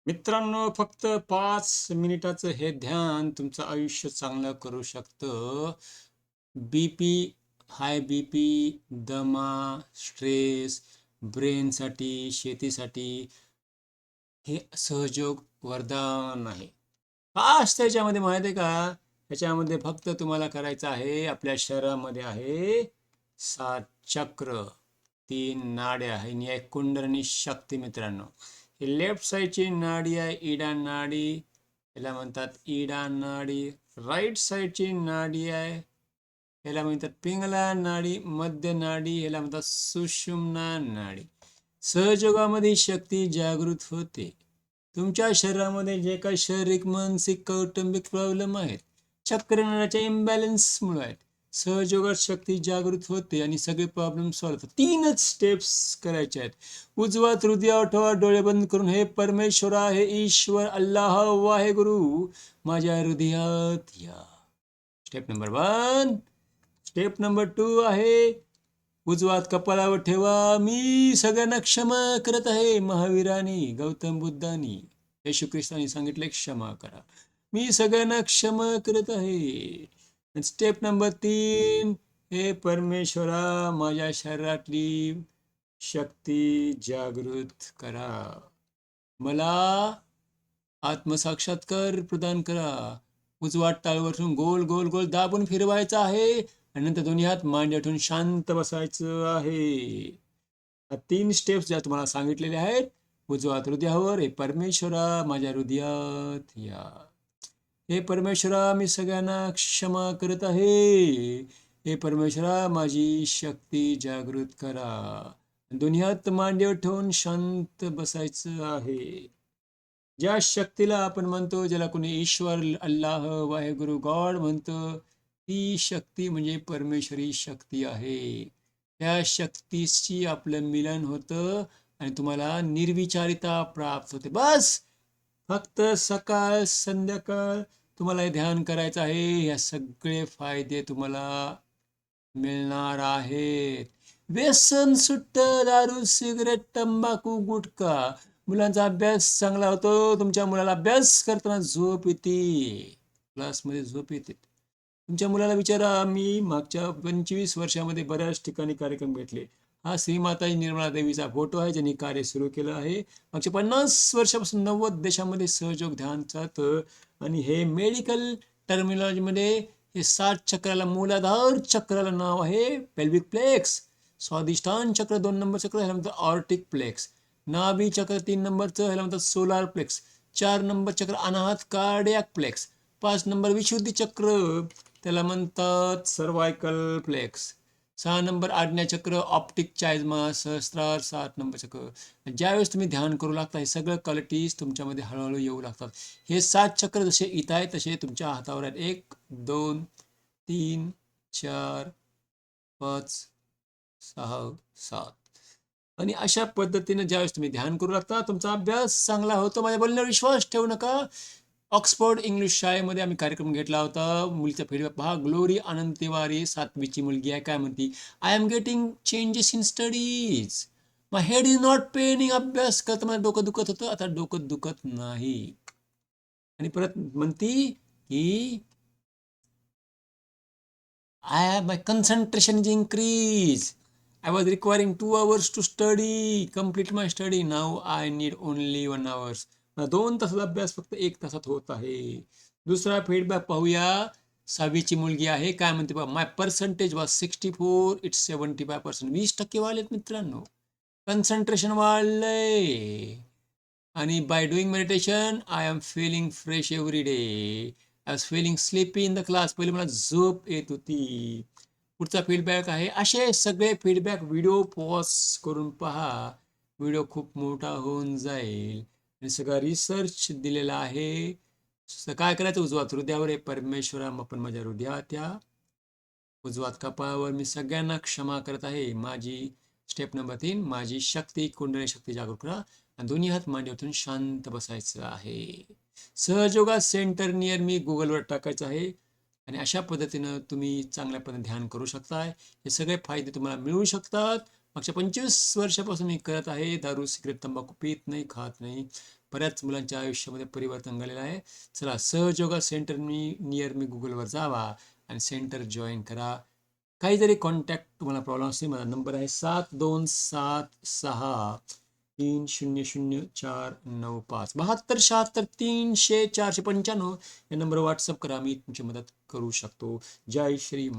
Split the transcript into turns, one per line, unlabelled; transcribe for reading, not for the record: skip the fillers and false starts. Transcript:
मित्रांनो, फक्त 5 मिनिटाचं हे ध्यान तुमचं आयुष्य चांगलं करू शकतं. बीपी, हाय बीपी, दमा, स्ट्रेस, ब्रेनसाठी, शेतीसाठी हे सहयोग वरदान आहे. काय असतं याच्यामध्ये माहिती आहे का? ह्याच्यामध्ये फक्त तुम्हाला करायचं आहे, आपल्या शरीरामध्ये आहे 7 चक्र, 3 नाड्या आहे आणि एक कुंडलिनी शक्ती मित्रांनो. ही लेफ्ट साईडची नाडी आहे इडा नाडी, याला म्हणतात इडा नाडी. राईट साईडची नाडी आहे, याला म्हणतात पिंगला नाडी. मध्य नाडी याला म्हणतात सुषुम्ना नाडी. सहयोगामध्ये शक्ती जागृत होते. तुमच्या शरीरामध्ये जे काही शारीरिक, मानसिक, कौटुंबिक प्रॉब्लेम आहेत, चक्रनळाच्या इम्बॅलन्समुळे आहेत, सहयोगात शक्ती जागृत होते आणि सगळे प्रॉब्लेम सॉल्व्ह होतात. 3च स्टेप्स करायचे आहेत. उजवा हृदयावर ठेवा, डोळे बंद करून, हे परमेश्वरा, हे ईश्वर, अल्लाह, वाहेगुरु, माझ्या हृदयात या. Step number 1. स्टेप नंबर 2 आहे, उजवा हात कपाळावर ठेवा. मी सगळ्यांना क्षमा करत आहे. महावीरांनी, गौतम बुद्धांनी, येशू ख्रिस्तांनी सांगितले क्षमा करा. मी सगळ्यांना क्षमा करत आहे. स्टेप नंबर 3, हे परमेश्वरा, माझ्या शरीरातली शक्ती जागृत करा. मला आत्मसाक्षात्कार प्रदान करा. उजवा हात टाळवर ठेवून गोल गोल गोल दाबून फिरवायचा आहे आणि नंतर दोन्ही हात मांडीवर ठेवून शांत बसायचं आहे. 3 स्टेप्स ज्या तुम्हाला सांगितलेल्या आहेत. उजवा हात हृदयावर, हे परमेश्वरा, माझ्या हृदयात या. हे परमेश्वरा, मी सगळ्यांना क्षमा करत आहे. हे परमेश्वरा, माझी शक्ती जागृत करा. दोन्ही हात मांडीवर ठेवून शांत बसायचं आहे. ज्या शक्तीला आपण म्हणतो, ज्याला कोणी ईश्वर, अल्लाह, वाहेगुरु, गॉड म्हणतं, ती शक्ती म्हणजे परमेश्वरी शक्ती आहे. त्या शक्तीशी आपलं मिलन होतं आणि तुम्हाला निर्विचारिता प्राप्त होते. बस फक्त सकाळ संध्याकाळ तुम्हाला हे ध्यान करायचं आहे. या सगळे फायदे तुम्हाला मिळणार आहेत. व्यसन सुटतं, दारू, सिगरेट, तंबाखू, गुटखा. मुलांचा अभ्यास चांगला होतो. तुमच्या मुलाला अभ्यास करताना झोप येते, क्लासमध्ये झोप येते. तुमच्या मुलाला विचारा. मी मागच्या 25 वर्षामध्ये बऱ्याच ठिकाणी कार्यक्रम घेतले. हा श्रीमाताजी निर्मला देवीचा फोटो आहे, ज्यांनी कार्य सुरू केलं आहे. मागच्या 50 वर्षापासून 90 देशामध्ये सहयोग ध्यान चालतं. आणि हे मेडिकल टर्मिनॉलॉजीमध्ये हे 7 चक्राला, मूलाधार चक्राला नाव आहे पेल्विक प्लेक्स. स्वादिष्ठान चक्र 2 नंबर चक्र, ह्याला म्हणतात ऑर्टिक प्लेक्स. नाभी चक्र 3 नंबरचं, ह्याला म्हणतात सोलार प्लेक्स. 4 नंबर चक्र अनाहत कार्डियाक प्लेक्स. 5 नंबर विशुद्धी चक्र, त्याला म्हणतात सर्वायकल प्लेक्स. 6 नंबर आज्ञाचक्र, ऑप्टिक चायझमा, सहस्त्रार. 7 नंबर चक्र. ज्यावेळेस तुम्ही ध्यान करू लागता, हे सगळं क्वालिटीज तुमच्यामध्ये हळूहळू येऊ लागतात. हे 7 चक्र जसे इथं आहेत तसे तुमच्या हातावर आहेत. 1, 2, 3, 4, 5, 6, 7. आणि अशा पद्धतीने ज्यावेळेस तुम्ही ध्यान करू लागता, तुमचा अभ्यास चांगला होतो. माझ्या बोलण्यावर विश्वास ठेवू नका. ऑक्सफोर्ड इंग्लिश शाळेमध्ये आम्ही कार्यक्रम घेतला होता. मुलीचा फीडबॅक पहा. ग्लोरी आनंद तिवारी, 7वीची मुलगी आहे. काय म्हणती? I am getting changes in studies. My head is not paining. अभ्यास करता माझं डोकं दुखत होतं, आता डोकं दुखत नाही. आणि परत म्हणती की my concentration is increased. I was requiring 2 hours to study, complete my study. Now I need only 1 hours. 2 तासाचा अभ्यास फक्त 1 तासात होत आहे. दुसरा फीडबॅक पाहूया. 6वीची मुलगी आहे. काय म्हणते बघा. माय पर्सेंटेज वॉज 64, इट्स 75%. 20% वाढलेत मित्रांनो. कन्सन्ट्रेशन वाढलंय. आणि bye doing meditation I am feeling fresh every day. I was feeling sleepy in the class. पहिले मला झोप येत होती. पुढचा फीडबॅक आहे. असे सगळे फीडबॅक व्हिडिओ पॉज करून पहा. व्हिडिओ खूप मोठा होऊन जाईल. आणि सगळा रिसर्च दिलेला आहे. काय करायचं? उजवा हृदयावर, हे परमेश्वरा, आपण माझ्या हृदयात या. उजवा कपाळावर, मी सगळ्यांना क्षमा करत आहे. माझी स्टेप नंबर 3, माझी शक्ती, कुंडली शक्ती जागरूक करा. आणि दोन्ही हात मांडीवर शांत बसायचं आहे. सहयोगा सेंटर नियर मी गुगलवर टाकायचं आहे. आणि अशा पद्धतीनं तुम्ही चांगल्या पद्धतीने ध्यान करू शकताय. हे सगळे फायदे तुम्हाला मिळू शकतात. मागच्या 25 वर्षापासून मी करत आहे. दारू, सिगरेट, तंबाखू पित नाही, खात नाही. बऱ्याच मुलांच्या आयुष्यामध्ये परिवर्तन झालेलं आहे. चला, सहजयोगा सेंटर नियर मी गुगलवर जावा आणि सेंटर जॉईन करा. काही जरी कॉन्टॅक्ट तुम्हाला प्रॉब्लेम असेल, माझा नंबर आहे 7276 300495 7276 300 495 या नंबर व्हॉट्सअप करा. मी तुमची मदत करू शकतो. जय श्री